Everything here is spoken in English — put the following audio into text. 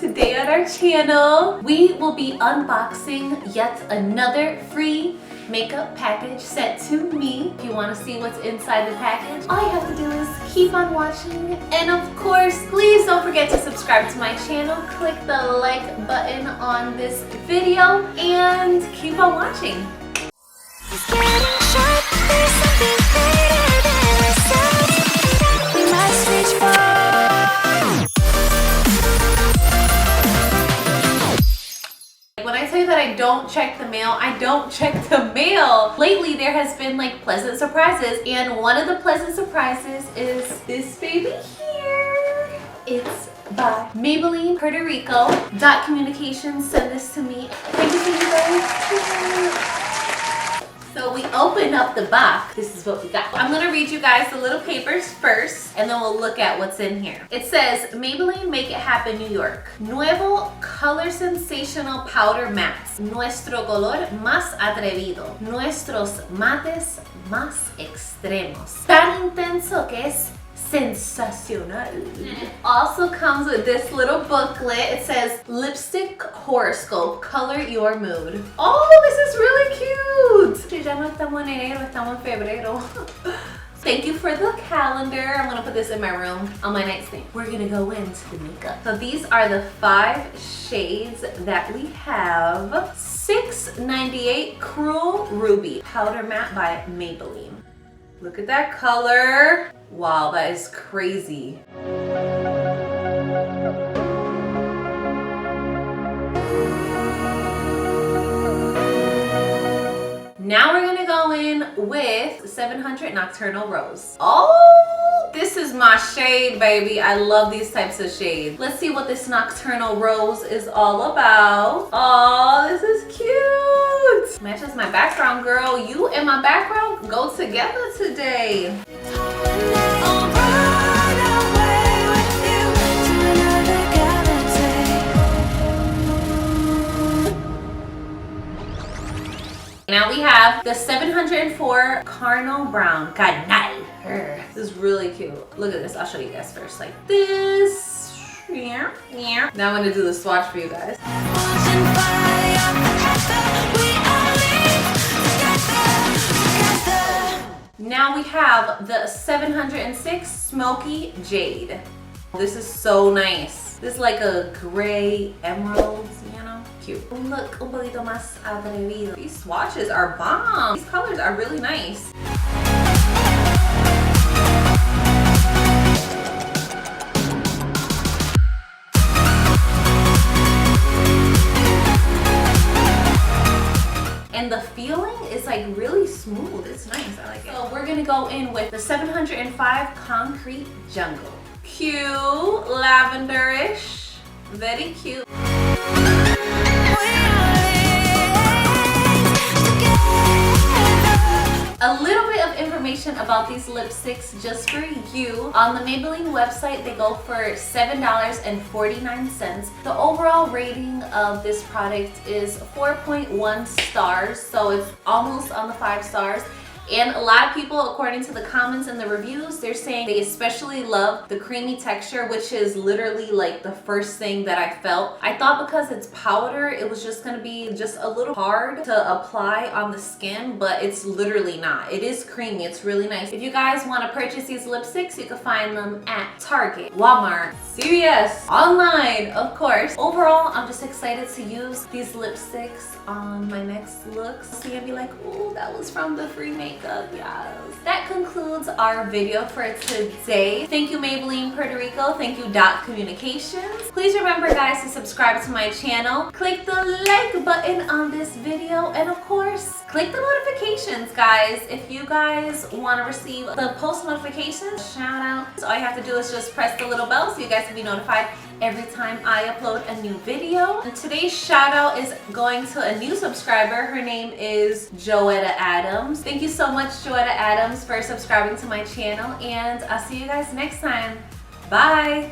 Today on our channel, we will be unboxing yet another free makeup package sent to me. If you want to see what's inside the package, all you have to do is keep on watching. And of course, please don't forget to subscribe to my channel. Click the like button on this video and keep on watching. When I tell you that I don't check the mail, I don't check the mail. Lately, there has been like pleasant surprises, and one of the pleasant surprises is this baby here. It's by Maybelline Puerto Rico. Dot Communications sent this to me. Thank you so much, guys. So we opened up the box. This is what we got. I'm gonna read you guys the little papers first, and then we'll look at what's in here. It says, Maybelline Make It Happen New York. Nuevo ColorSensational Powder Matte. Nuestro color más atrevido. Nuestros mates más extremos. Tan intenso que es sensational. Also comes with this little booklet. It says lipstick horoscope, color your mood. Oh, this is really cute. Ya no estamos en enero, estamos en febrero. Thank you for the calendar. I'm gonna put this in my room on my nightstand. We're gonna go into the makeup. So these are the 5 shades that we have. 698 Cruel Ruby Powder Matte by Maybelline. Look at that color. Wow, that is crazy. Now we're gonna go in with 700 Nocturnal Rose. Oh, this is my shade, baby. I love these types of shades. Let's see what this Nocturnal Rose is all about. Oh, this is cute. Matches my background, girl. You and my background go together today. Now we have the 704 CARNAL BROWN. CARNAL. This is really cute. Look at this. I'll show you guys first. Like this. Yeah. Now I'm going to do the swatch for you guys. Now we have the 706 Smoky Jade. This is so nice. This is like a gray emerald, you know? Cute. Look, un poquito más atrevido. These swatches are bomb. These colors are really nice. And the feeling is like really smooth. It's nice. I like it. So we're gonna go in with the 705 Concrete Jungle. Cute, lavenderish, very cute. A little bit of information about these lipsticks just for you. On the Maybelline website, they go for $7.49. The overall rating of this product is 4.1 stars, so it's almost on the 5 stars. And a lot of people, according to the comments and the reviews, they're saying they especially love the creamy texture, which is literally like the first thing that I felt. I thought because it's powder, it was just gonna be just a little hard to apply on the skin, but it's literally not. It is creamy, it's really nice. If you guys wanna purchase these lipsticks, you can find them at Target, Walmart, CVS, online, of course. Overall, I'm just excited to use these lipsticks on my next looks. See and be like, oh, that was from the free makeup, yes. That concludes our video for today. Thank you, Maybelline Puerto Rico. Thank you, Dot Communications. Please remember, guys, to subscribe to my channel. Click the like button on this video, and of course, click the notifications, guys. If you guys want to receive the post notifications, shout out. So all you have to do is just press the little bell so you guys can be notified every time I upload a new video. And today's shout out is going to a new subscriber. Her name is Joetta Adams. Thank you so much, Joetta Adams, for subscribing to my channel, and I'll see you guys next time. Bye.